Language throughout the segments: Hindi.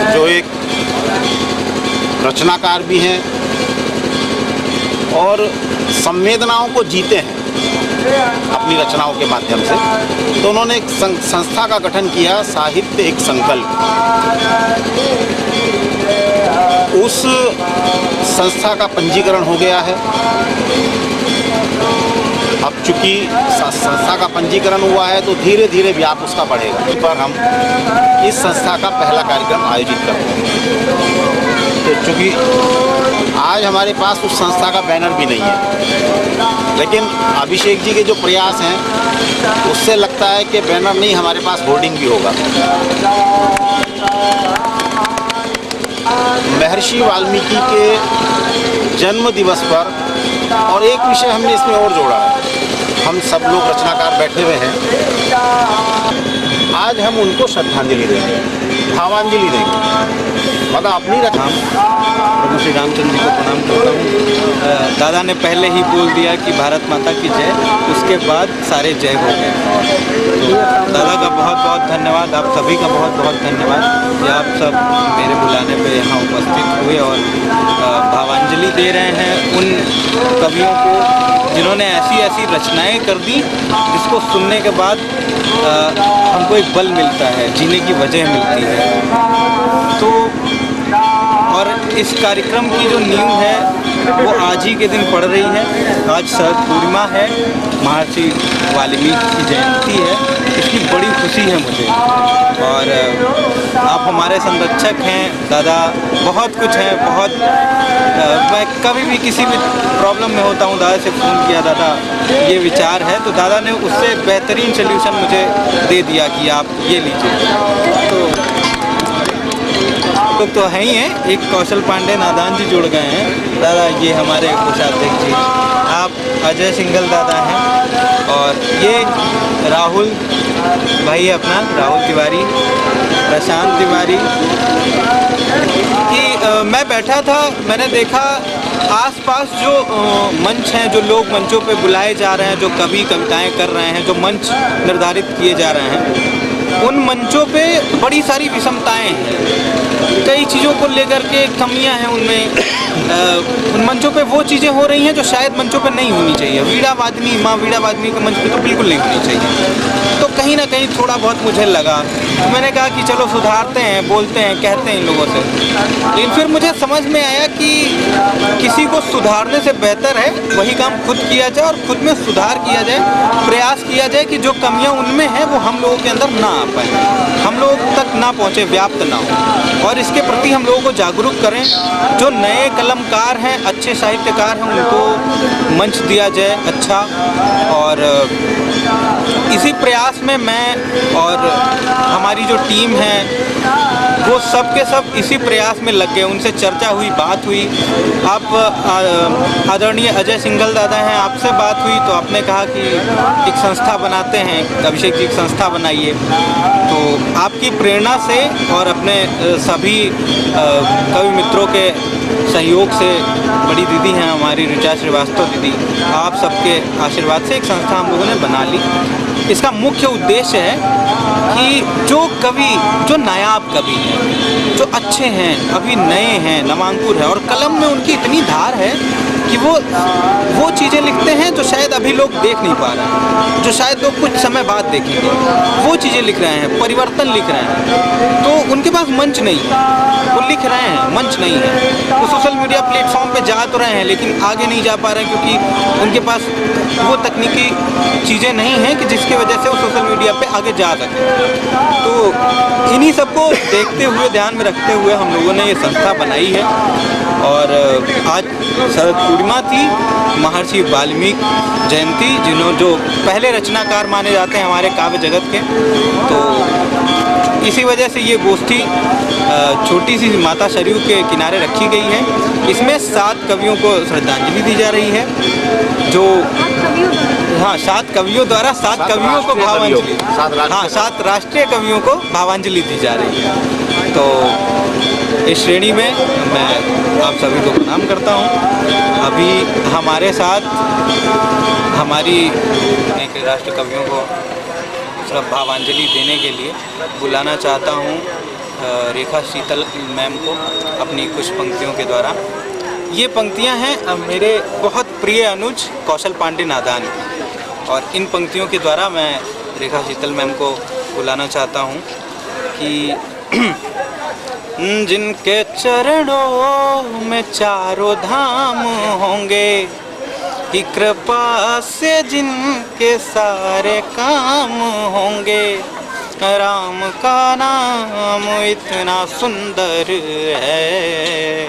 जो एक रचनाकार भी हैं और संवेदनाओं को जीते हैं अपनी रचनाओं के माध्यम से। तो उन्होंने एक संस्था का गठन किया, साहित्य एक संकल्प। उस संस्था का पंजीकरण हो गया है। अब चूँकि संस्था का पंजीकरण हुआ है तो धीरे धीरे व्याप उसका बढ़ेगा। इस पर हम इस संस्था का पहला कार्यक्रम आयोजित करते हैं। तो चूँकि आज हमारे पास उस संस्था का बैनर भी नहीं है, लेकिन अभिषेक जी के जो प्रयास हैं उससे लगता है कि बैनर नहीं, हमारे पास होर्डिंग भी होगा। महर्षि वाल्मीकि के जन्म दिवस पर और एक विषय हमने इसमें और जोड़ा है, हम सब लोग रचनाकार बैठे हुए हैं, आज हम उनको श्रद्धांजलि देंगे, भावांजलि देंगे। मतलब अपनी रचना। प्रभु श्री रामचंद्र जी को प्रणाम करता हूँ। दादा ने पहले ही बोल दिया कि भारत माता की जय, उसके बाद सारे जय हो गए। तो दादा का बहुत बहुत धन्यवाद, आप सभी का बहुत बहुत धन्यवाद कि आप सब मेरे बुलाने पे यहाँ उपस्थित हुए और भावांजलि दे रहे हैं उन कवियों को जिन्होंने ऐसी ऐसी रचनाएं कर दी जिसको सुनने के बाद हमको एक बल मिलता है, जीने की वजह मिलती है। तो और इस कार्यक्रम की जो नींव है वो आज ही के दिन पड़ रही है। आज शरद पूर्णिमा है, महर्षि वाल्मीकि की जयंती है, इसकी बड़ी खुशी है मुझे। और आप हमारे संरक्षक हैं दादा, बहुत कुछ है, बहुत मैं कभी भी किसी भी प्रॉब्लम में होता हूँ, दादा से फ़ोन किया, दादा ये विचार है, तो दादा ने उससे बेहतरीन सल्यूशन मुझे दे दिया कि आप ये लीजिए। तो है ही हैं, एक कौशल पांडे नादान जी जुड़ गए हैं। दादा ये हमारे कोषाध्यक्ष जी, आप अजय सिंघल दादा हैं और ये राहुल भाई है अपना, राहुल तिवारी, प्रशांत तिवारी। कि मैं बैठा था, मैंने देखा आसपास जो मंच हैं, जो लोग मंचों पे बुलाए जा रहे हैं, जो कवि कविताएं कर रहे हैं, जो मंच निर्धारित किए जा रहे हैं, उन मंचों पे बड़ी सारी विषमताएं हैं, कई चीज़ों को लेकर के कमियां हैं उनमें। उन मंचों पे वो चीज़ें हो रही हैं जो शायद मंचों पे नहीं होनी चाहिए। वीणा वादनी, माँ वीणा वादनी के मंच पे तो बिल्कुल नहीं होनी चाहिए। तो कहीं ना कहीं थोड़ा बहुत मुझे लगा, तो मैंने कहा कि चलो सुधारते हैं, बोलते हैं, कहते हैं इन लोगों से। लेकिन फिर मुझे समझ में आया कि किसी को सुधारने से बेहतर है वही काम खुद किया जाए और खुद में सुधार किया जाए, प्रयास किया जाए कि जो कमियाँ उनमें हैं वो हम लोगों के अंदर ना आ पाए, हम लोगों तक ना पहुँचे, व्याप्त ना हो। और इसके प्रति हम लोगों को जागरूक करें। जो नए कलमकार हैं, अच्छे साहित्यकार हैं, उनको मंच दिया जाए अच्छा। और इसी प्रयास में मैं और हमारी जो टीम है वो सब के सब इसी प्रयास में लग गए। उनसे चर्चा हुई, बात हुई। आप आदरणीय अजय सिंघल दादा हैं, आपसे बात हुई तो आपने कहा कि एक संस्था बनाते हैं, अभिषेक जी एक संस्था बनाइए। तो आपकी प्रेरणा से और अपने सभी कवि मित्रों के सहयोग से, बड़ी दीदी हैं हमारी ऋचा श्रीवास्तव दीदी, आप सबके आशीर्वाद से एक संस्था हम लोगों ने बना ली। इसका मुख्य उद्देश्य है कि जो कवि, जो नायाब कवि हैं, जो अच्छे हैं, अभी नए हैं, नवांकुर है और कलम में उनकी इतनी धार है कि वो चीज़ें लिखते हैं जो शायद अभी लोग देख नहीं पा रहे हैं, जो शायद लोग कुछ समय बाद देखेंगे, वो चीज़ें लिख रहे हैं, परिवर्तन लिख रहे हैं। तो उनके पास मंच नहीं है, वो लिख रहे हैं, मंच नहीं है। वो सोशल मीडिया प्लेटफॉर्म पे जा तो रहे हैं लेकिन आगे नहीं जा पा रहे हैं क्योंकि उनके पास वो तकनीकी चीज़ें नहीं हैं कि जिसकी वजह से वो सोशल मीडिया पे आगे जा सकें। तो इन्हीं सबको देखते हुए, ध्यान में रखते हुए हम लोगों ने ये संस्था बनाई है। और आज शरद पूर्णिमा थी, महर्षि वाल्मीकि जयंती, जो पहले रचनाकार माने जाते हैं हमारे काव्य जगत के। तो इसी वजह से ये गोष्ठी छोटी सी माता सरयू के किनारे रखी गई है। इसमें 7 कवियों को श्रद्धांजलि दी जा रही है, जो 7 कवियों द्वारा 7 कवियों को भावांजलि, 7 राष्ट्रीय कवियों को भावांजलि दी जा रही है। तो इस श्रेणी में मैं आप सभी को प्रणाम करता हूँ। अभी हमारे साथ हमारी एक राष्ट्रीय कवियों को भावांजलि देने के लिए बुलाना चाहता हूँ रेखा शीतल मैम को अपनी कुछ पंक्तियों के द्वारा। ये पंक्तियां हैं मेरे बहुत प्रिय अनुज कौशल पांडे नादान, और इन पंक्तियों के द्वारा मैं रेखा शीतल मैम को बुलाना चाहता हूँ कि जिनके चरणों में चारों धाम होंगे, कि कृपा से जिनके सारे काम होंगे, राम का नाम इतना सुंदर है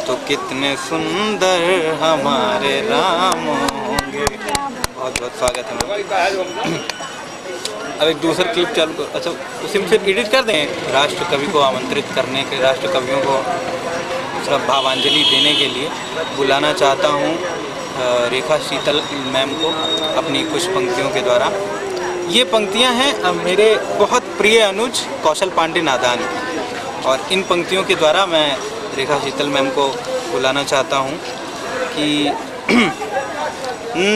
तो कितने सुंदर हमारे राम होंगे। बहुत बहुत स्वागत है। अब एक दूसरा क्लिप चालू कर, अच्छा उसी में फिर एडिट कर दें। राष्ट्र कवि को आमंत्रित करने के, राष्ट्र कवियों को भावांजलि देने के लिए बुलाना चाहता हूँ रेखा शीतल मैम को अपनी कुछ पंक्तियों के द्वारा। ये पंक्तियां हैं मेरे बहुत प्रिय अनुज कौशल पांडे नादान, और इन पंक्तियों के द्वारा मैं रेखा शीतल मैम को बुलाना चाहता हूँ कि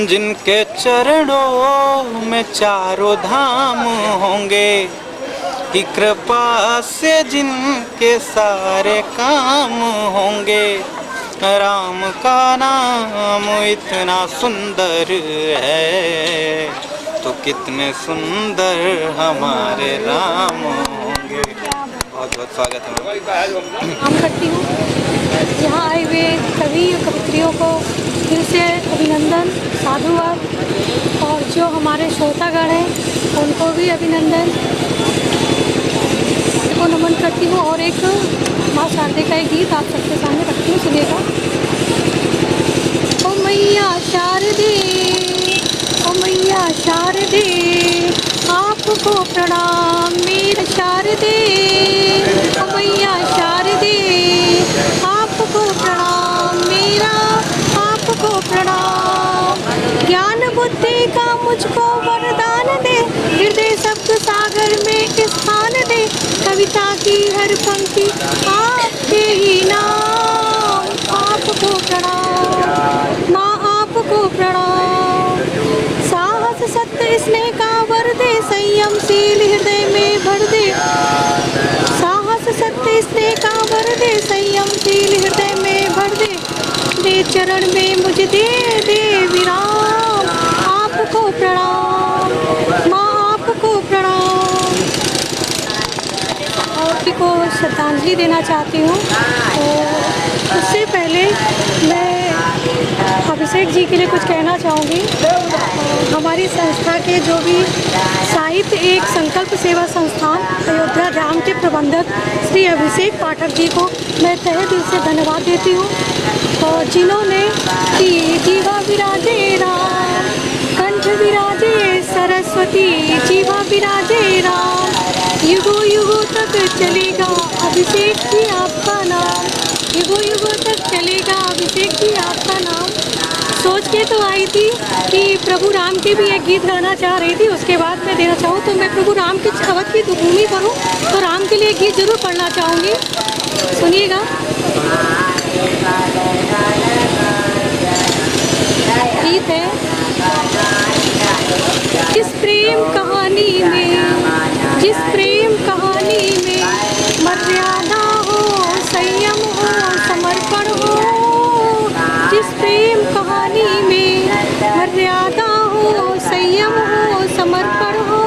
जिनके चरणों में चारों धाम होंगे, कि कृपा से जिनके सारे काम होंगे, राम का नाम इतना सुंदर है तो कितने सुंदर हमारे राम होंगे। बहुत बहुत स्वागत है। काम करती हूँ। यहाँ आए हुए कवि और कवित्रियों को फिर से अभिनंदन, साधुवाद, और जो हमारे श्रोतागण हैं उनको भी अभिनंदन को नमन करती हूँ। और एक माँ शारदे का एक गीत आप सबके सामने रखती हूँ, सुनिएगा। ओ मैया शारदे, ओ मैया शारदे, आपको प्रणाम मेरा शारदे। ओ मैया शारदे, आपको प्रणाम मेरा, आपको प्रणाम। ज्ञान बुद्धि का मुझको वरदान दे, हृदय शब्द सागर में स्थान दे, कविता की हर पंक्ति आपके ही नाम। आपको प्रणाम माँ, आपको प्रणाम। साहस सत्य स्नेह का वर दे, संयमशील हृदय में भर दे। साहस सत्य स्नेह का वर दे, संयमशील हृदय में भर दे। दे चरण में मुझे दे विराम। आपको प्रणाम माँ, आपको प्रणाम। और को श्रद्धांजलि देना चाहती हूँ। तो उससे पहले मैं अभिषेक जी के लिए कुछ कहना चाहूँगी। हमारी संस्था के जो भी साहित्य एक संकल्प सेवा संस्थान अयोध्या धाम के प्रबंधक श्री अभिषेक पाठक जी को मैं तहे दिल से धन्यवाद देती हूँ, और जिन्होंने जीवा विराजे राम, कंठ विराजे सरस्वती, जीवा विराजे राम, युगों युगों तक चलेगा अभिषेक जी आपका नाम, युगों युगों तक चलेगा अभिषेक जी आपका नाम। सोच के तो आई थी कि प्रभु राम के भी एक गीत गाना चाह रही थी, उसके बाद मैं देना चाहूँ तो मैं प्रभु राम की अवध की भूमि पर हूँ, तो राम के लिए गीत जरूर पढ़ना चाहूँगी, सुनिएगा। गीत है, जिस प्रेम कहानी में, जिस प्रेम कहानी में मर्यादा हो, संयम हो, समर्पण हो, जिस प्रेम कहानी में मर्यादा हो, संयम हो, समर्पण हो,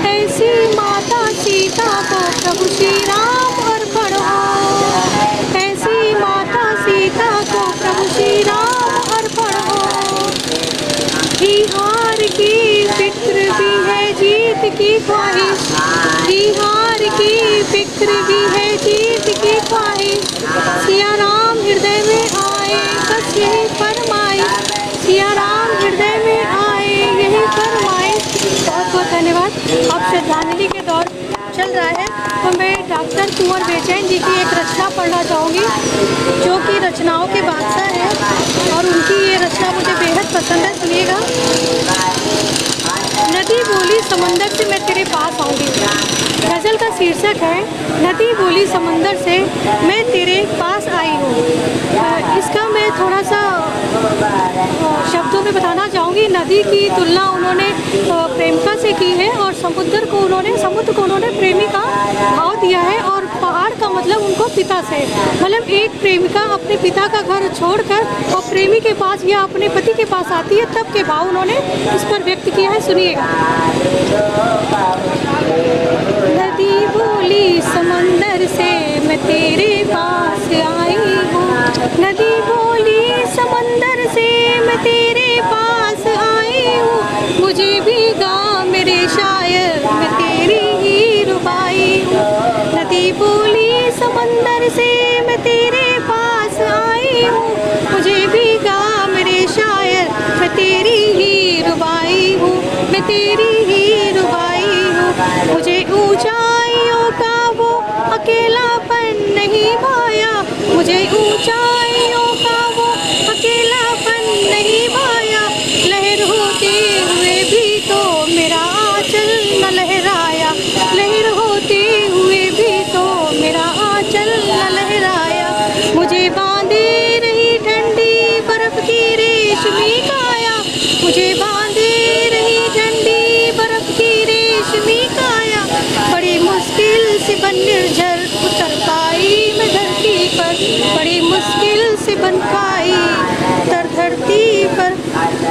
ऐसी माता सीता को प्रभु श्री राम अर्पण हो, ऐसी माता सीता को प्रभु श्री राम अर्पण हो। हार की फिक्र भी है जीत की ख्वाहिश, हार की फिक्र भी है जीत की ख्वाहिश, सिया राम हृदय में आए बस यही फरमाइश, सिया राम हृदय में आए यही फरमाइश। बहुत बहुत धन्यवाद। अब श्रद्धांजलि के दौर चल रहा है, तो मैं डॉक्टर कुंवर बेचैन जी की एक रचना पढ़ना चाहूँगी, जो कि रचनाओं के बादशाह हैं, और उनकी ये रचना मुझे बेहद पसंद है, सुनिएगा। नदी बोली समंदर से मैं तेरे पास आऊँगी। गज़ल का शीर्षक है नदी बोली समंदर से मैं तेरे पास आई हूँ। इसका मैं थोड़ा सा शब्दों में बताना चाहूँगी। नदी की तुलना उन्होंने प्रेमिका से की है और समुद्र को उन्होंने प्रेमी का भाव दिया है और पहाड़ का मतलब उनको पिता से, मतलब एक प्रेमिका अपने पिता का घर छोड़कर और प्रेमी के पास या अपने पति के पास आती है, तब के भाव उन्होंने इस पर व्यक्त किया है। सुनिएगा। नदी बोली समंदर से मैं तेरे पास आई हूँ। नदी बोली समंदर से मैं तेरे पास आई हूँ। मुझे भी गा मेरे शायर मैं तेरी ही रुबाई हूँ। नदी बोली समंदर से मैं तेरे पास आई हूँ। मुझे भी गा मेरे शायर मैं तेरी ही रुबाई हूँ। मैं तेरी ही रुबाई हूँ। मुझे ऊंचाइयों का वो अकेलापन नहीं भाया। मुझे ऊंचाइयों का वो अकेलापन नहीं भाया। लहर होते हुए भी तो मेरा आंचल न लहराया। लहर होते हुए भी तो मेरा आंचल न लहराया। मुझे बांधे रही ठंडी बर्फ की रेशमी काया। मुझे बांधे रही ठंडी बर्फ की रेशमी काया। बड़ी मुश्किल से बन निर्झर उतर पाई मैं धरती पर। बड़ी मुश्किल से बन पाई उतर धरती पर।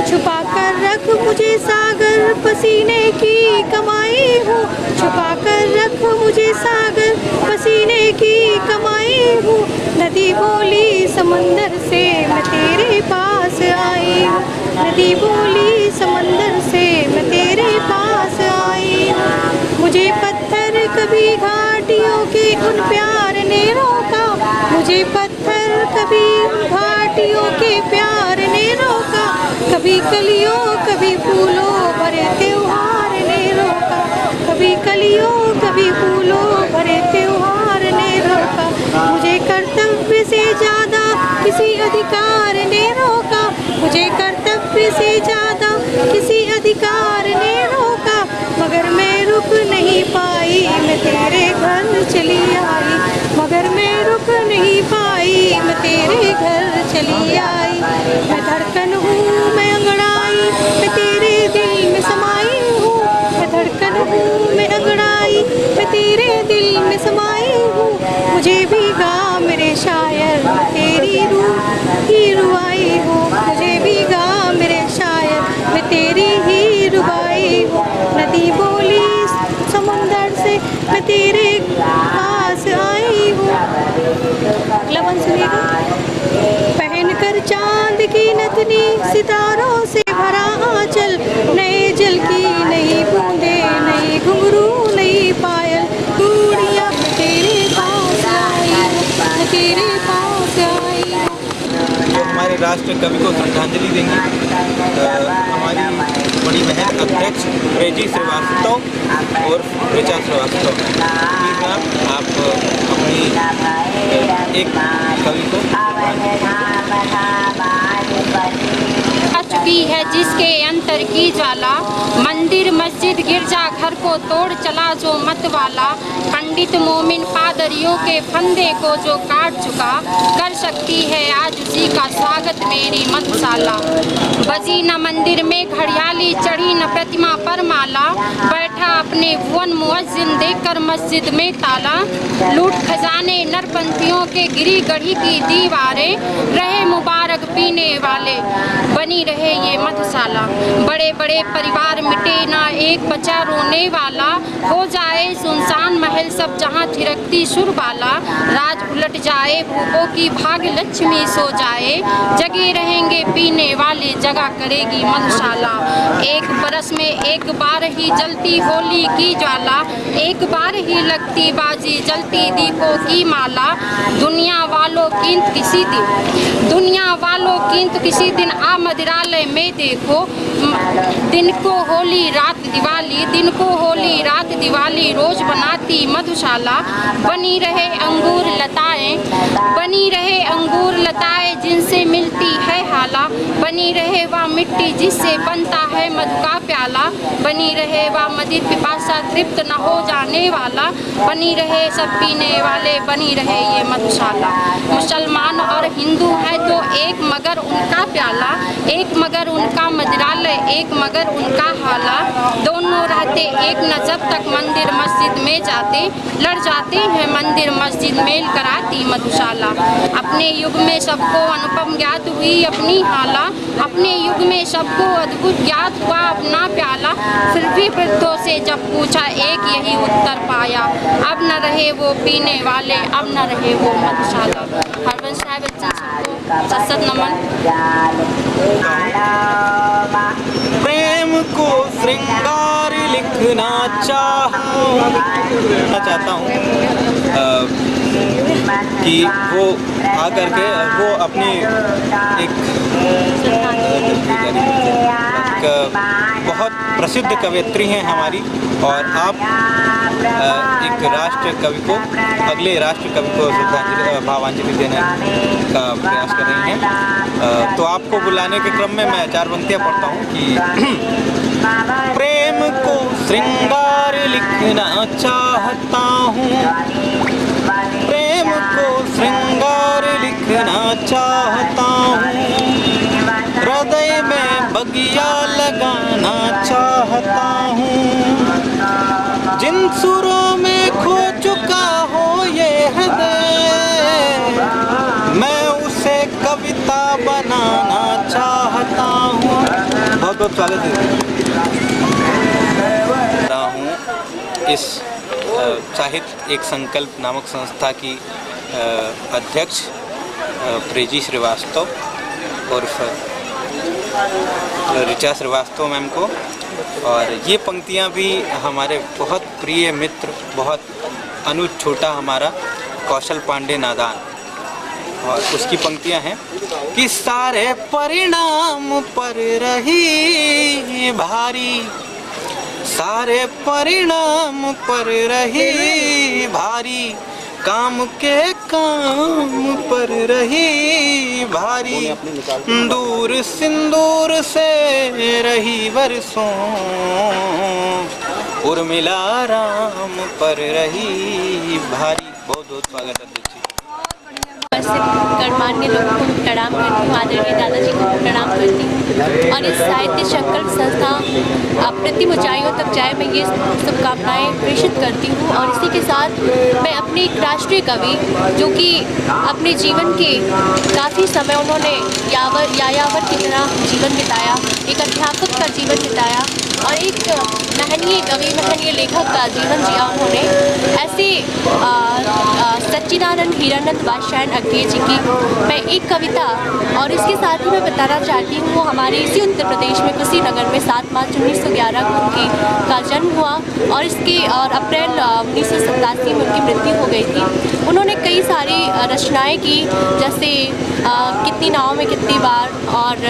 छुपा कर रख मुझे सागर पसीने की कमाई हूँ। छुपा कर रख मुझे सागर पसीने की कमाई हूँ। नदी बोली समंदर से मैं तेरे पास आई हूँ। नदी बोली समंदर से मैं तेरे पास आई हूँ। मुझे पत्थर कभी घाटियों के उन प्यार ने रोका। मुझे पत्थर कभी घाटियों के प्यार ने रोका। कभी कलियों कभी फूलों भरे त्योहार ने रोका। कभी कलियों कभी फूलों भरे त्योहार ने रोका। मुझे कर्तव्य से ज़्यादा किसी अधिकार ने रोका। मुझे कर्तव्य से ज़्यादा किसी अधिकार ने रोका। मगर मैं रुक नहीं पाई मैं तेरे घर चली आई। मगर मैं रुक नहीं पाई मैं तेरे घर चली आई। मैं धड़कन हूँ मैं अंगड़ाई मैं तेरे दिल में समाई हूँ। मैं धड़कन हूँ मैं अंगड़ाई मैं तेरे दिल में समाई हूँ। मुझे भी गा मेरे शायर मैं तेरी रूह की रुआई हूँ। मुझे भी गा मेरे शायर मैं तेरी ही रुबाई हूँ। नदी बोली समुंदर से मैं तेरे पास आई हूँ। अगला बंद सुनिएगा। पहन कर चांद की नथनी सितारों से भरा आंचल। नए जल की नई बूंदे नई घुंघरू नई पायल चूड़ियाँ तेरे पास आई हूँ। तेरे पास आई हूँ। जो हमारे राष्ट्र कवि को श्रद्धांजलि देंगे हमारी बड़ी बहन अध्यक्ष रेजी श्रीवास्तव और ऋचा श्रीवास्तव। प्लीज़ मैम आप अपनी एक कवि को आ चुकी है जिसके अंतर की ज्वाला। मंदिर मस्जिद गिरजा घर को तोड़ चला जो मत वाला। पंडित मोमिन पादरियों के फंदे को जो काट चुका। कर सकती है आज उसी का स्वागत मेरी मधुशाला। बजी न मंदिर में घड़ियाली चढ़ी न प्रतिमा पर माला। बैठा अपने भुवन मुअज्जिन देकर मस्जिद में ताला। लूट खजाने नरपंथियों के गिरी गढ़ी की दीवारें। रहे मुबारक पीने वाले बनी रहे ये मधुशाला। बड़े बड़े परिवार मिटे ना एक बचा रोने वाला। हो जाए सुनसान महल सब जहाँ थिरकती सुरबाला। राज उलट जाए भूपों की भाग्य लक्ष्मी सो जाए। जगे रहेंगे पीने वाले जगह करेगी मधुशाला। एक बरस में एक बार ही जलती होली की ज्वाला। एक बार ही लगती बाजी जलती दीपों की माला। दुनिया वालों कींत किसी दिन आ मदिरालय में देखो। दिन को होली रात दिवाली दिन को होली रात दिवाली रोज बनाती मधुशाला। बनी रहे अंगूर लताएं बनी रहे अंगूर लताएं जिनसे मिलती है हाला, बनी रहे वह मिट्टी जिससे बनता है मधु का प्याला, बनी रहे वह मदिर पिपासा तृप्त न हो जाने वाला, बनी रहे सब पीने वाले, बनी रहे ये मधुशाला। मुसलमान और हिंदू है तो एक मगर उनका प्याला, एक मगर उनका मदिरालय, एक मगर उनका हाला, दोनों रहते एक न जब तक मंदिर मस्जिद में जाते, लड़ जाते हैं मंदिर मस्जिद मेल कराती मधुशाला। अपने युग में सबको अनुपम ज्ञात हुई अपनी हाला, अपने युग में सबको अद्भुत ज्ञात हुआ अपना प्याला, फिर भी वृद्धों से जब पूछा एक यही उत्तर पाया, अब न रहे वो पीने वाले, अब न रहे वो मधुशाला। हरवंश साहब सबको सत नमन। प्रेम को श्रृंगार लिखना चाहता हूँ कि वो आकर के वो अपनी एक बहुत प्रसिद्ध कवयित्री हैं हमारी, और आप एक राष्ट्र कवि को, अगले राष्ट्र कवि को श्रद्धांजलि भावांजलि देने का प्रयास कर रही हैं। तो आपको बुलाने के क्रम में मैं 4 पंक्तियाँ पढ़ता हूँ कि प्रेम को श्रृंगार लिखना चाहता हूँ, प्रेम को श्रृंगार लिखना चाहता हूँ, हृदय में बगिया लगाना चाहता हूँ, जिन सुरों में खो चुका हो ये हृदय, मैं उसे कविता बनाना चाहता हूँ। बहुत बहुत स्वागत हूँ इस साहित्य एक संकल्प नामक संस्था की अध्यक्ष प्रेजी श्रीवास्तव उर्फ ऋचा श्रीवास्तव मैम को, और ये पंक्तियाँ भी हमारे बहुत प्रिय मित्र, बहुत अनुज छोटा हमारा कौशल पांडे नादान, और उसकी पंक्तियाँ हैं कि सारे परिणाम पर रही भारी, सारे परिणाम पर रही भारी, काम के काम पर रही भारी, दूर सिंदूर से रही बरसों, उर्मिला राम पर रही भारी। बहुत बहुत स्वागत है अध्यक्ष जी। गणमान्य लोगों को प्रणाम करती हूँ, आदरणीय दादाजी को प्रणाम करती हूँ, और इस साहित्य संकल्प संस्था अप्रतिम ऊंचाइयों तक जाए, मैं ये शुभकामनाएं प्रेषित करती हूँ। और इसी के साथ मैं अपने एक राष्ट्रीय कवि, जो कि अपने जीवन के काफ़ी समय उन्होंने यायावर की तरह जीवन बिताया, एक अध्यापक का जीवन बिताया और एक महनीय कवि, महनीय लेखक का जीवन जिया उन्होंने, ऐसे सच्चिदानंद हीरानंद बादशाह अग्गे जी की मैं एक कविता, और इसके साथ ही मैं बताना चाहती हूँ, वो हमारे इसी उत्तर प्रदेश में कुशीनगर में 7 मार्च 1911 को उनकी का जन्म हुआ, और अप्रैल 1987 में उनकी मृत्यु हो गई थी। उन्होंने कई सारी रचनाएं की, जैसे कितनी नाव में कितनी बार और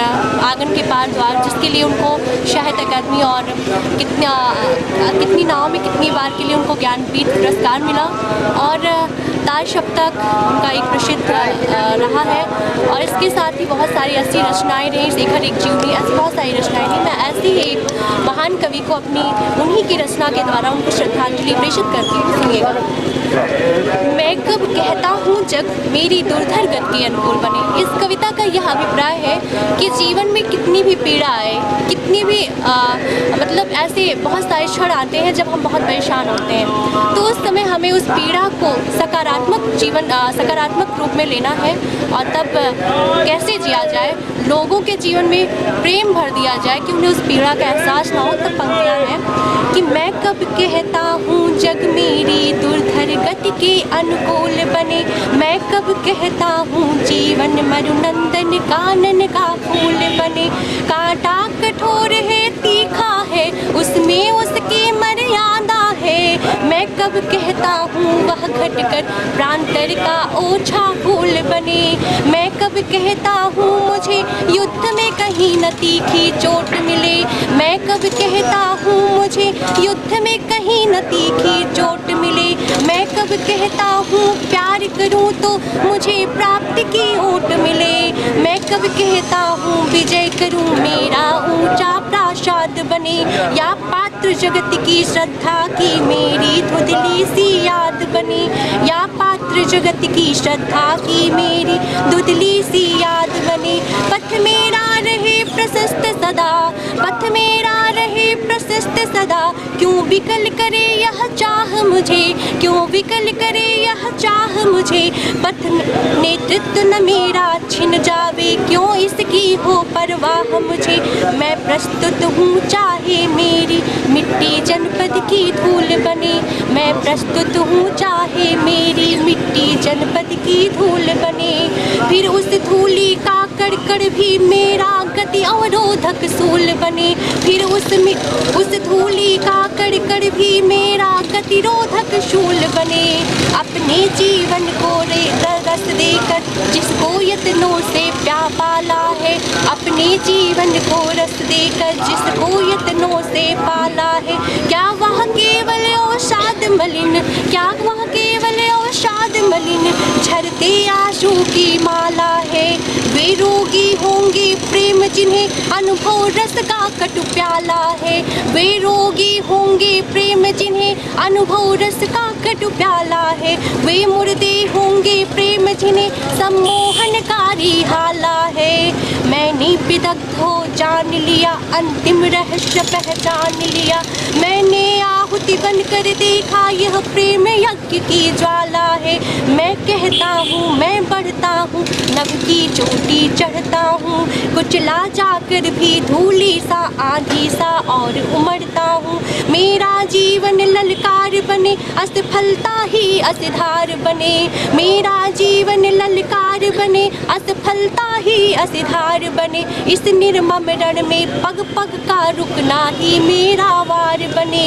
आंगन के पार द्वार, जिसके लिए उनको साहित्य अकादमी, और कितनी नाव में कितनी बार के लिए उनको ज्ञानपीठ पुरस्कार मिला, और ताज सप्तक उनका एक प्रसिद्ध रहा है। और इसके साथ ही बहुत सारी ऐसी रचनाएं रही, शेखर एक जीवनी, ऐसी बहुत सारी रचनाएं रही। मैं ऐसी ही एक महान कवि को अपनी उन्हीं की रचना के द्वारा उनको श्रद्धांजलि प्रेषित करती हूँ। सुनिएगा। मैं कब कहता हूँ जग मेरी दुर्धर गति के अनुकूल बने। इस कविता का यह अभिप्राय है कि जीवन में कितनी भी पीड़ा आए, कितनी भी मतलब ऐसे बहुत सारे क्षण आते हैं जब हम बहुत परेशान होते हैं, तो उस समय हमें उस पीड़ा को सकारात्मक रूप में लेना है, और तब कैसे जिया जाए, लोगों के जीवन में प्रेम भर दिया जाए कि उन्हें उस पीड़ा का एहसास ना हो। तब पंक्तियाँ हैं कि मैं कब कहता हूँ जग मेरी दुर्धर गति के अनुकूल बने, मैं कब कहता हूँ जीवन मरुनंदन कानन का फूल बने, कांटा कठोर है तीखा है उसमें उसकी मर्यादा है, मैं कब कहता हूँ वह घटकर प्रांतर का ओछा फूल बने, मैं कब कहता हूँ मुझे युद्ध में कहीं न तीखी चोट मिले, मैं कब कहता हूँ मुझे युद्ध में कहीं न तीखी चोट मिले, मैं कब कहता हूँ प्यार प्यार करूं तो मुझे प्राप्ति की ओट मिले। मैं कब कहता हूँ विजय करूं मेरा ऊंचा प्रासाद बने, या पात्र जगत की श्रद्धा की मेरी धुंधली सी याद बने, या पात्र जगत की श्रद्धा की मेरी धुंधली सी याद बने। पथ मेरा रहे प्रशस्त सदा, पथ मेरा रहे प्रशस्त सदा, क्यों विकल करे यह चाह मुझे, क्यों विकल करे यह चाह मुझे। पथ नेतृत्व न मेरा छिन जावे, क्यों इसकी हो परवाह मुझे। मैं प्रस्तुत हूँ चाहे मेरी मिट्टी जनपद की धूल बने, मैं प्रस्तुत हूँ चाहे मेरी मिट्टी जनपद की धूल बने। फिर उस धूली का कड़ भी मेरा गति अवरोधक सूल बने, फिर उस धूली का कड़ भी मेरा गतिरोधक शूल बने। अपने जीवन को रस देकर जिसको यत्नों से प्यार पाला है, अपने जीवन को रस देकर जिसको यत्नों से पाला है। क्या वह केवल औषाद मलिन, क्या वह केवल औषाद मलिन झरते आंसू की माला है। वे रोगी होंगे प्रेम जिन्हें अनुभव रस का कटु प्याला है, वे रोगी होंगे प्रेम जिन्हें अनुभव रस का कटु प्याला है। वे मुर्दे होंगे प्रेम जिन्हें सम्मोहनकारी हाला है। मैंने विदग्ध हो जान लिया, अंतिम रहस्य पहचान लिया, मैंने आहुति बनकर देखा यह प्रेम यज्ञ की ज्वाला है। मैं कहता हूँ मैं बढ़ता हूँ, नभ की चोटी चढ़ता हूँ, कुचला जाकर भी धूली सा आंधी सा और उमड़ता हूँ। मेरा जीवन ललकार बने, असफलता ही असधार बने, मेरा जीवन ललकार बने, असफलता ही असधार बने। इस निर्मम रण में पग पग का रुकना ही मेरा वार बने,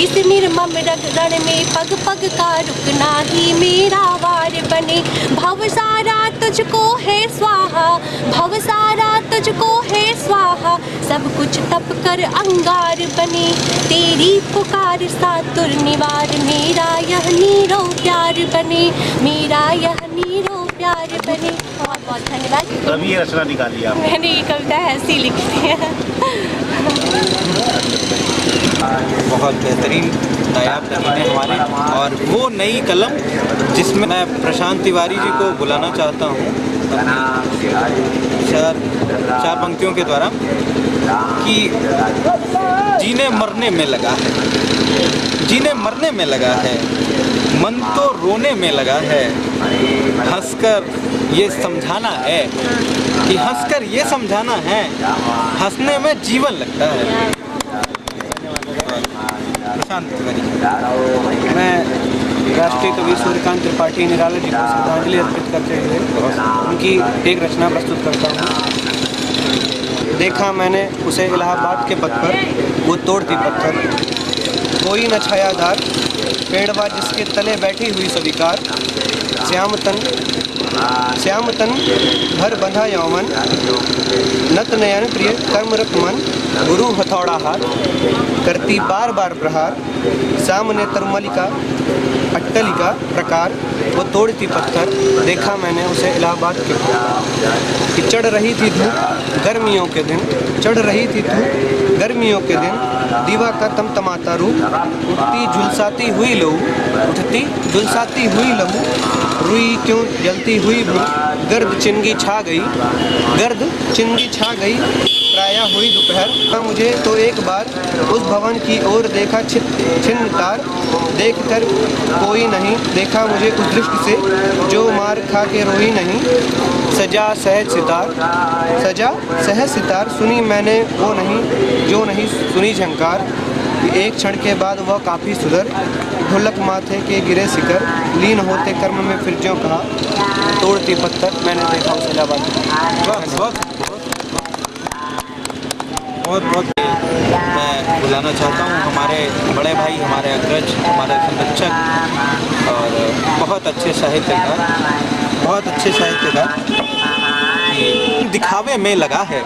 इस निर्मम रण में पग पग का रुकना ही मेरा वार बने। भव सारा तुझको है स्वाहा, भव सारा तुझको है स्वाहा, सब कुछ तप कर अंगार बने। तेरी पुकार सातुर निवार, मेरा यह नीरो प्यार बने, मेरा यह नीरो प्यार बने। बहुत बहुत धन्यवाद। तभी ये रचना निकाली आप? मैंने ये कविता ऐसी लिखी है। बहुत बेहतरीन नायाब कविताएं हमारे, और वो नई कलम जिसमें मैं प्रशांत तिवारी जी को बुलाना चाहता हूँ चार पंक्तियों के द्वारा कि जीने मरने में लगा है, जीने मरने में लगा है, मन तो रोने में लगा है, हंसकर ये समझाना है कि हंसकर ये समझाना है, हंसने में जीवन लगता है। प्रशांत तिवारी। मैं राष्ट्रीय कवि सूर्यकांत त्रिपाठी निराला जी को श्रद्धांजलि अर्पित करते हुए उनकी एक रचना प्रस्तुत करता हूँ। देखा मैंने उसे इलाहाबाद के पथ पर, वो तोड़ती पत्थर, कोई न छायादार पेड़वा जिसके तले बैठी हुई स्वीकार, श्याम तन भर बंधा यौवन, नत नयन प्रिय कर्मरत मन, गुरु हथौड़ा हाथ, करती बार बार प्रहार, सामने तरुमलिका अट्टलिका प्रकार, वो तोड़ती पत्थर। देखा मैंने उसे इलाहाबाद के कि चढ़ रही थी धूप गर्मियों के दिन, चढ़ रही थी धूप गर्मियों के दिन, दीवा का तमतमाता रूप, उठती झुलसाती हुई लहू, उठती झुलसाती हुई लहू, रुई क्यों जलती हुई भू, गर्द चिंगी छा गई, गर्द चिंगी छा गई, प्राया हुई दोपहर। मुझे तो एक बार उस भवन की ओर देखा छिन्न तार, देख कर कोई नहीं देखा मुझे उस दृष्टि से, जो मार खा के रोई नहीं, सजा सहज सितार, सजा सहज सितार, सुनी मैंने वो नहीं जो नहीं सुनी झंकार। एक क्षण के बाद वह काफ़ी सुधर, ढोलक माथे के गिरे शिकर, लीन होते कर्म में फिर ज्यों कहा, तोड़ती पत्थर मैंने देखा उस इलाहाबाद। बहुत बहुत मैं बुलाना चाहता हूँ हमारे बड़े भाई, हमारे अग्रज, हमारे संरक्षक और बहुत अच्छे साहित्यकार, बहुत अच्छे साहित्यकार। दिखावे में लगा है,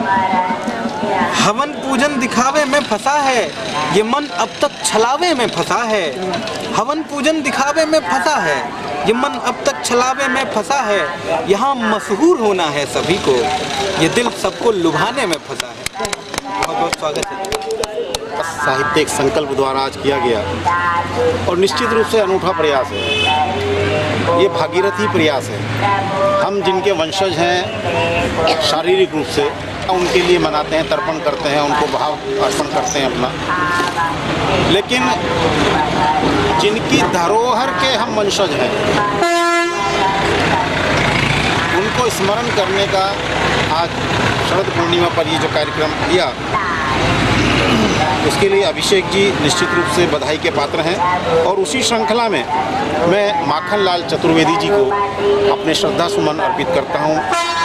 हवन पूजन दिखावे में फंसा है, ये मन अब तक छलावे में फंसा है, हवन पूजन दिखावे में फंसा है, ये मन अब तक छलावे में फंसा है, यहाँ मशहूर होना है सभी को, ये दिल सबको लुभाने में फंसा है। बहुत बहुत स्वागत है। साहित्यिक संकल्प द्वारा आज किया गया और निश्चित रूप से अनूठा प्रयास है, ये भागीरथी प्रयास है। हम जिनके वंशज हैं शारीरिक रूप से, उनके लिए मनाते हैं, तर्पण करते हैं, उनको भाव अर्पण करते हैं अपना, लेकिन जिनकी धरोहर के हम वंशज हैं उनको स्मरण करने का आज शरद पूर्णिमा पर ये जो कार्यक्रम किया, उसके लिए अभिषेक जी निश्चित रूप से बधाई के पात्र हैं। और उसी श्रृंखला में मैं माखनलाल चतुर्वेदी जी को अपने श्रद्धा सुमन अर्पित करता हूँ,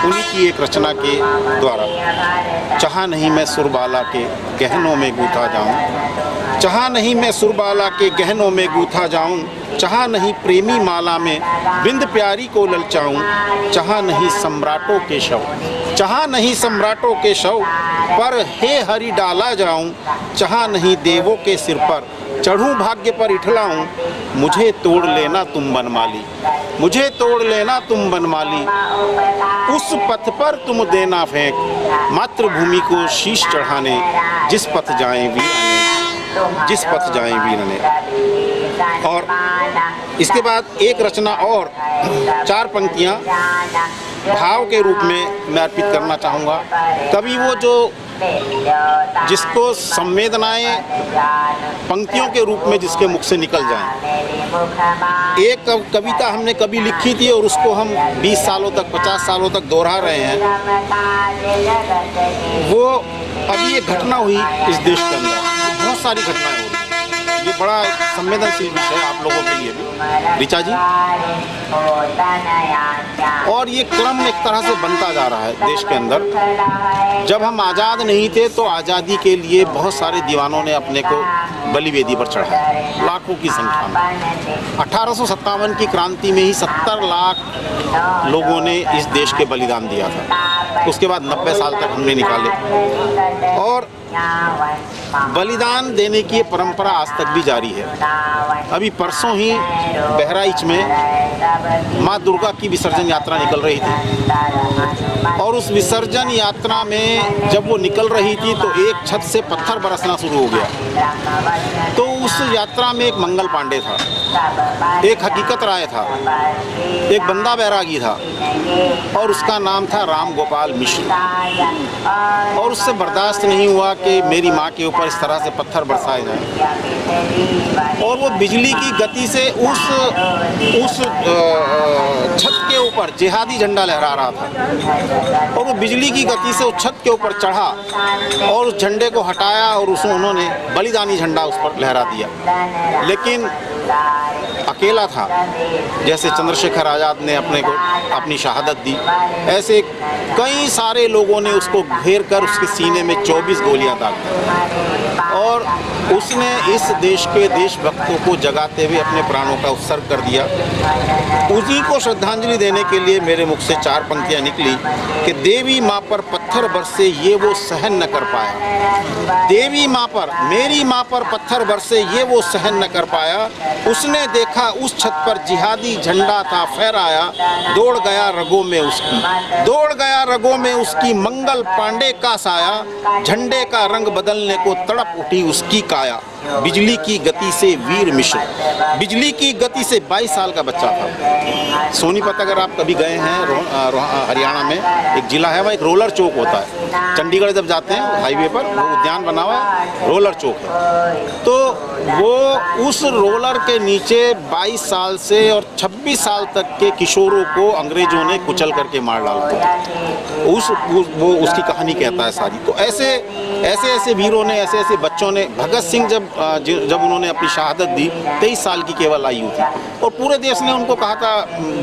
उन्हीं की एक रचना के द्वारा। चाहा नहीं मैं सुरबाला के गहनों में गूथा जाऊँ, चाहा नहीं मैं सुरबाला के गहनों में गूथा जाऊँ, चाहा नहीं प्रेमी माला में बिंद प्यारी को ललचाऊँ, चाहा नहीं सम्राटों के शव, चाहा नहीं सम्राटों के शव पर हे हरि डाला जाऊं, चाहा नहीं देवों के सिर पर चढ़ूं भाग्य पर इठलाऊं, मुझे तोड़ लेना तुम बनमाली, मुझे तोड़ लेना तुम बनमाली, उस पथ पर तुम देना फेंक, मातृभूमि को शीश चढ़ाने, जिस पथ जाएं वीर अनेक, जिस पथ जाएं वीर अनेक। और इसके बाद एक रचना और 4 पंक्तियां भाव के रूप में मैं अर्पित करना चाहूँगा। कभी वो जो जिसको संवेदनाएं पंक्तियों के रूप में जिसके मुख से निकल जाएं। एक कविता हमने कभी लिखी थी और उसको हम 20 सालों तक 50 सालों तक दोहरा रहे हैं। वो अभी एक घटना हुई इस देश के अंदर, बहुत सारी घटनाएं हो रही हैं। ये बड़ा संवेदनशील विषय है आप लोगों के लिए भी, ऋचा जी। और ये क्रम एक तरह से बनता जा रहा है देश के अंदर। जब हम आज़ाद नहीं थे तो आज़ादी के लिए बहुत सारे दीवानों ने अपने को बलिवेदी पर चढ़ाया, लाखों की संख्या में। 1857 की क्रांति में ही 70 लाख लोगों ने इस देश के बलिदान दिया था। उसके बाद 90 साल तक हमने निकाले और बलिदान देने की परंपरा आज तक भी जारी है। अभी परसों ही बहराइच में माँ दुर्गा की विसर्जन यात्रा निकल रही थी और उस विसर्जन यात्रा में जब वो निकल रही थी तो एक छत से पत्थर बरसना शुरू हो गया। तो उस यात्रा में एक मंगल पांडे था, एक हकीकत राय था, एक बंदा बैरागी था और उसका नाम था राम गोपाल मिश्र। और उससे बर्दाश्त नहीं हुआ कि मेरी माँ के ऊपर इस तरह से पत्थर बरसाए जाएं। और वो बिजली की गति से उस छत के ऊपर जिहादी झंडा लहरा रहा था और वो बिजली की गति से उस छत के ऊपर चढ़ा और उस झंडे को हटाया और उन्होंने बलिदानी झंडा उस पर लहरा दिया। लेकिन अकेला था, जैसे चंद्रशेखर आज़ाद ने अपनी शहादत दी, ऐसे कई सारे लोगों ने उसको घेर कर उसके सीने में 24 गोलियां दाग दी और उसने इस देश के देशभक्तों को जगाते हुए अपने प्राणों का उत्सर्ग कर दिया। उसी को श्रद्धांजलि देने के लिए मेरे मुख से 4 पंक्तियां निकली कि देवी माँ पर पत्थर बरसे ये वो सहन न कर पाया, देवी माँ पर, मेरी माँ पर पत्थर बरसे ये वो सहन न कर पाया, उसने देखा उस छत पर जिहादी झंडा था फहराया, दौड़ गया रगों में उसकी, दौड़ गया रगों में उसकी, मंगल पांडे का साया, झंडे का रंग बदलने को तड़प उठी उसकी काया। बिजली की गति से वीर मिश्र, बिजली की गति से 22 साल का बच्चा था। सोनीपत अगर आप कभी गए हैं, हरियाणा में एक जिला है, वहाँ एक रोलर चौक होता है। चंडीगढ़ जब जाते हैं हाईवे पर वो उद्यान बना हुआ है, रोलर चौक है। तो वो उस रोलर के नीचे 22 साल से और 26 साल तक के किशोरों को अंग्रेजों ने कुचल करके मार डाला। वो उसकी कहानी कहता है सारी। तो ऐसे वीरों ने, ऐसे बच्चों ने, भगत सिंह जब उन्होंने अपनी शहादत दी 23 साल की केवल आयु थी और पूरे देश ने उनको कहा था,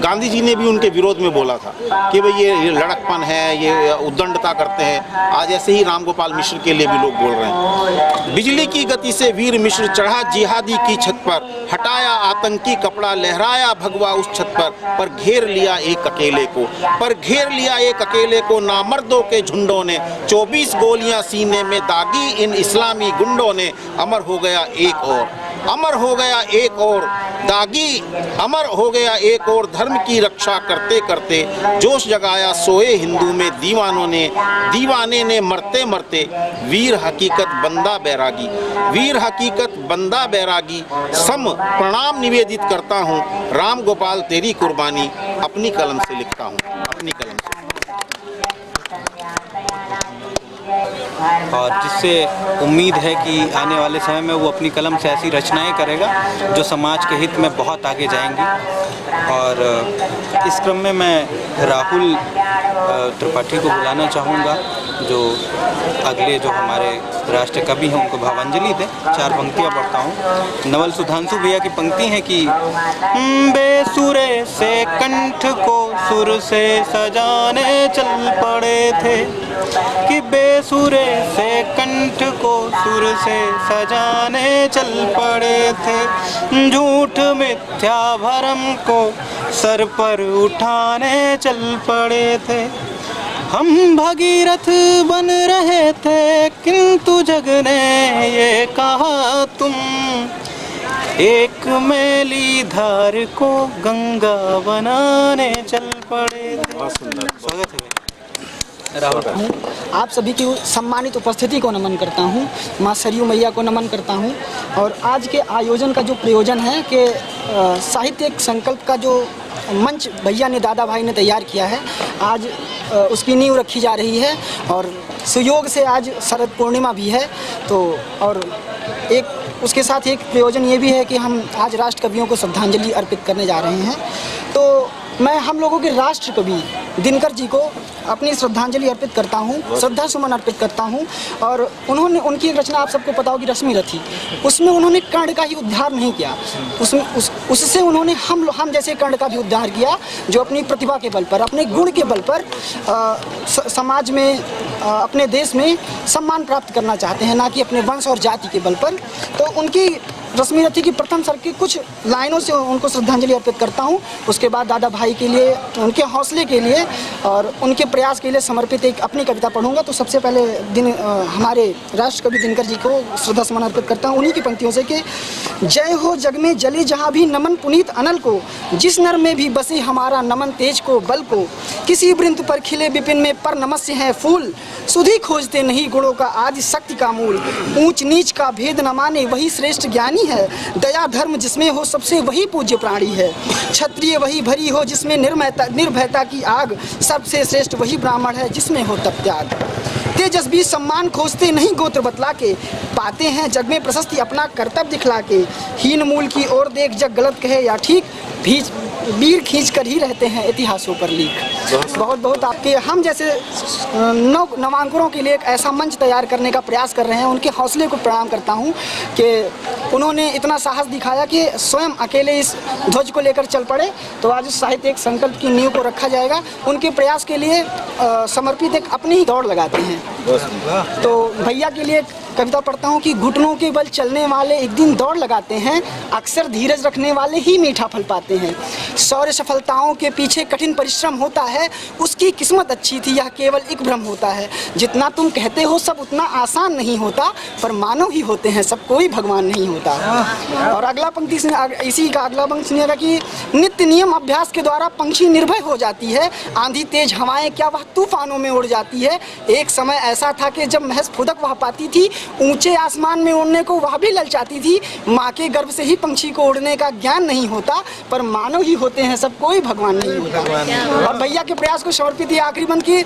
गांधी जी ने भी उनके विरोध में बोला था कि भाई ये लड़कपन है, ये उद्दंडता करते हैं। आज ऐसे ही राम गोपाल मिश्र के लिए भी लोग बोल रहे हैं। बिजली की गति से वीर मिश्र चढ़ा जिहादी की छत पर, हटाया आतंकी कपड़ा, लहराया भगवा उस छत पर घेर लिया एक अकेले को, पर घेर लिया एक अकेले को, नामर्दों के झुंडों ने 24 गोलियां सीने में दागी इन इस्लामी गुंडों ने, अमर हो गया एक और, अमर हो गया एक और दागी, अमर हो गया एक और धर्म की रक्षा करते करते, जोश जगाया सोए हिंदू में दीवानों ने, दीवाने ने मरते मरते, वीर हकीकत बंदा बैरागी, वीर हकीकत बंदा बैरागी, सम प्रणाम निवेदित करता हूँ, राम गोपाल तेरी कुर्बानी, अपनी कलम से लिखता हूँ, अपनी कलम से। और जिससे उम्मीद है कि आने वाले समय में वो अपनी कलम से ऐसी रचनाएं करेगा जो समाज के हित में बहुत आगे जाएंगी। और इस क्रम में मैं राहुल त्रिपाठी को बुलाना चाहूँगा, जो अगले जो हमारे राष्ट्र कवि हैं उनको भावांजलि दें। 4 पंक्तियाँ पढ़ता हूँ। नवल सुधांशु भैया की पंक्ति है कि बेसुरे से कंठ को सुर से सजाने चल पड़े थे, कि बेसुरे से कंठ को सुर से सजाने चल पड़े थे, झूठ मिथ्या भरम को सर पर उठाने चल पड़े थे, हम भगीरथ बन रहे थे किंतु जग ने ये कहा तुम एक मैली धार को गंगा बनाने चल पड़े थे। बहुत सुंदर। स्वागत है राहुल। आप सभी की सम्मानित उपस्थिति को नमन करता हूँ, माँ सरयू मैया को नमन करता हूँ। और आज के आयोजन का जो प्रयोजन है कि साहित्य संकल्प का जो मंच भैया ने, दादा भाई ने तैयार किया है, आज उसकी नींव रखी जा रही है। और सुयोग से आज शरद पूर्णिमा भी है, तो और एक उसके साथ एक प्रयोजन ये भी है कि हम आज राष्ट्र कवियों को श्रद्धांजलि अर्पित करने जा रहे हैं। तो मैं हम लोगों के राष्ट्र कवि दिनकर जी को अपनी श्रद्धांजलि अर्पित करता हूँ, श्रद्धा सुमन अर्पित करता हूँ। और उन्होंने, उनकी एक रचना आप सबको पता होगी, रश्मि रथी, उसमें उन्होंने कर्ण का ही उद्धार नहीं किया, उससे उन्होंने हम जैसे कर्ण का भी उद्धार किया, जो अपनी प्रतिभा के बल पर, अपने गुण के बल पर समाज में, अपने देश में सम्मान प्राप्त करना चाहते हैं, ना कि अपने वंश और जाति के बल पर। तो उनकी रश्मि रथी की प्रथम सर्ग की कुछ लाइनों से उनको श्रद्धांजलि अर्पित करता हूँ। उसके बाद दादा भाई के लिए, उनके हौसले के लिए और उनके प्रयास के लिए समर्पित एक अपनी कविता पढ़ूंगा। तो सबसे पहले हमारे राष्ट्र कवि दिनकर जी को श्रद्धा सुमन अर्पित करता हूँ उन्हीं की पंक्तियों से कि जय हो जग में जले जहाँ भी नमन पुनीत अनल को, जिस नर में भी बसे हमारा नमन तेज को बल को, किसी वृंत पर खिले विपिन में पर नमस्य है फूल, सुधि खोजते नहीं गुणों का आदि शक्ति का मूल, ऊंच नीच का भेद न माने वही श्रेष्ठ ज्ञानी है, दया धर्म जिसमें हो सबसे वही पूज्य प्राणी है, क्षत्रिय वही भरी हो जिसमें निर्भयता की आग, सबसे श्रेष्ठ वही ब्राह्मण है जिसमें हो तप त्याग, तेजस्वी सम्मान खोजते नहीं गोत्र बतला के, पाते हैं जग में प्रशस्ति अपना कर्तव्य दिखला के, हीन मूल की ओर देख जग गलत कहे या ठीक, वीर खींच कर ही रहते हैं इतिहासों पर लीक। बहुत बहुत आपके, हम जैसे नवांकुरों के लिए एक ऐसा मंच तैयार करने का प्रयास कर रहे हैं, उनके हौसले को प्रणाम करता हूं कि उन्होंने इतना साहस दिखाया कि स्वयं अकेले इस ध्वज को लेकर चल पड़े। तो आज उस साहित्य एक संकल्प की नींव को रखा जाएगा। उनके प्रयास के लिए समर्पित एक अपनी ही दौड़ लगाते हैं। तो भैया के लिए कविता पढ़ता हूँ कि घुटनों के बल चलने वाले एक दिन दौड़ लगाते हैं, अक्सर धीरज रखने वाले ही मीठा फल पाते हैं, शौर्य सफलताओं के पीछे कठिन परिश्रम होता है, उसकी किस्मत अच्छी थी यह केवल एक भ्रम होता है, जितना तुम कहते हो सब उतना आसान नहीं होता, पर मानव ही होते हैं सब, कोई भगवान नहीं होता। और अगला पंक्ति से इसी का अगला पंक्ति सुनिएगा कि नित्य नियम अभ्यास के द्वारा पंछी निर्भय हो जाती है, आंधी तेज हवाएं क्या वह तूफानों में उड़ जाती है, एक समय ऐसा था कि जब महज फुदक वह पाती थी, ऊंचे आसमान में उड़ने को वह भी ललचाती थी, माँ के गर्भ से ही पंछी को उड़ने का ज्ञान नहीं होता, पर मानव ही होते हैं सब, कोई भगवान नहीं होता। और भैया के प्रयास को समर्पित है आखिरी बंद की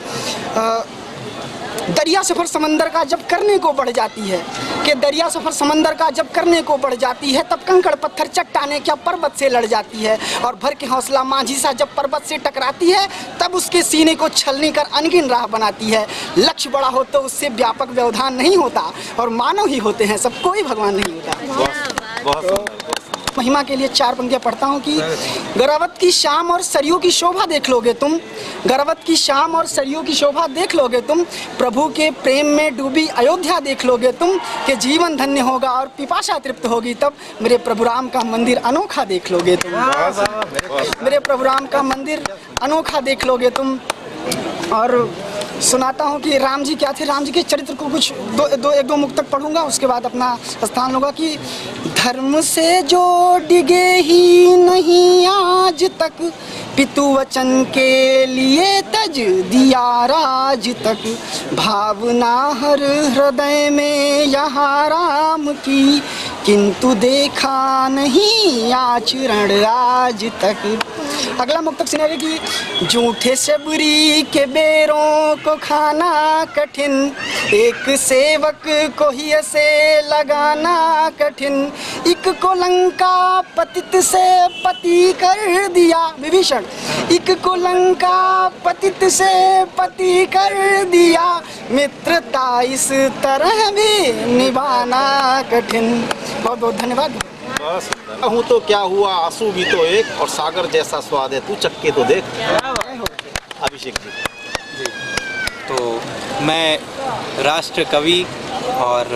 दरिया सफर समंदर का जब करने को बढ़ जाती है, कि दरिया सफर समंदर का जब करने को बढ़ जाती है, तब कंकड़ पत्थर चट्टाने क्या पर्वत से लड़ जाती है, और भर के हौसला माझी सा जब पर्वत से टकराती है, तब उसके सीने को छलनी कर अनगिन राह बनाती है, लक्ष्य बड़ा हो तो उससे व्यापक व्यवधान नहीं होता, और मानव ही होते हैं सब, कोई भगवान नहीं होता। महिमा के लिए 4 पंक्तियां पढ़ता हूँ कि गरावत की शाम और सरयू की शोभा देख लोगे तुम, गरावत की शाम और सरयू की शोभा देख लोगे तुम, प्रभु के प्रेम में डूबी अयोध्या देख लोगे तुम, कि जीवन धन्य होगा और पिपाशा तृप्त होगी तब, मेरे प्रभु राम का मंदिर अनोखा देख लोगे तुम, मेरे प्रभु राम का मंदिर अनोखा देख लोगे तुम। और सुनाता हूँ कि राम जी क्या थे। राम जी के चरित्र को कुछ एक दो मुक्तक पढ़ूंगा, उसके बाद अपना स्थान होगा कि धर्म से जो डिगे ही नहीं आज तक, पितु वचन के लिए तज दिया राज तक, भावना हर हृदय में यहाँ राम की, किंतु देखा नहीं आचरण आज तक। अगला मुक्तक सुनेंगे कि झूठे से बुरी के बेरों को खाना कठिन, एक सेवक को ही ऐसे लगाना कठिन, एक को लंका पतित से पति कर दिया विभीषण, एक को लंका पतित से पति कर दिया, मित्रता इस तरह भी निभाना कठिन। बहुत बहुत धन्यवाद। बस हूँ तो क्या हुआ, आंसू भी तो एक, और सागर जैसा स्वाद है तू चक्के तो देख। अभिषेक जी। तो मैं राष्ट्र कवि और